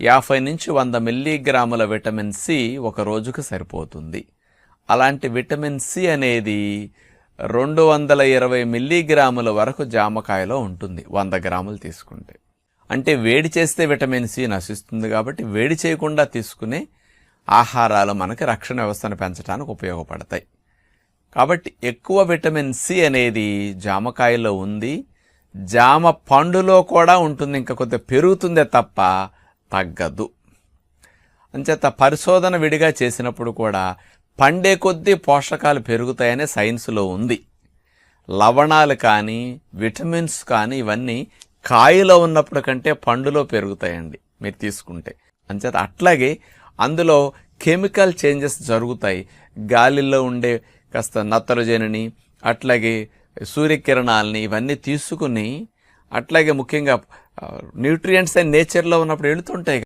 50 నుంచి 100 మిల్లీగ్రాముల vitamin C ఒక రోజుకు సరిపోతుంది. అలాంటి విటమిన్ సి అనేది 220 మిల్లీగ్రాముల వరకు జామకాయలో ఉంటుంది 100 గ్రాములు తీసుకుంటే. అంటే వేడి చేస్తే విటమిన్ సి నశిస్తుంది కాబట్టి వేడి చేయకుండా తీసుకునే ఆహారాలు మనకి రక్షణ వ్యవస్థను పెంచడానికి ఉపయోగపడతాయి. కాబట్టి ఎక్కువ విటమిన్ సి అనేది జామకాయలో ఉంది, జామ పండులో కూడా ఉంటుంది, ఇంకా కొద్దిగా పెరుగుతుందే తప్ప తగ్గదు. అంచేత పరిశోధన విడిగా చేసినప్పుడు కూడా పండే కొద్దీ పోషకాలు పెరుగుతాయనే సైన్స్లో ఉంది. లవణాలు కానీ విటమిన్స్ కానీ ఇవన్నీ కాయలో ఉన్నప్పుడు కంటే పండులో పెరుగుతాయండి మీరు తీసుకుంటే. అంచేత అట్లాగే అందులో కెమికల్ చేంజెస్ జరుగుతాయి. గాలిలో ఉండే కాస్త నత్రజనిని అట్లాగే సూర్యకిరణాలని ఇవన్నీ తీసుకుని అట్లాగే ముఖ్యంగా న్యూట్రియంట్స్ అండ్ నేచర్లో ఉన్నప్పుడు వెళుతుంటాయి.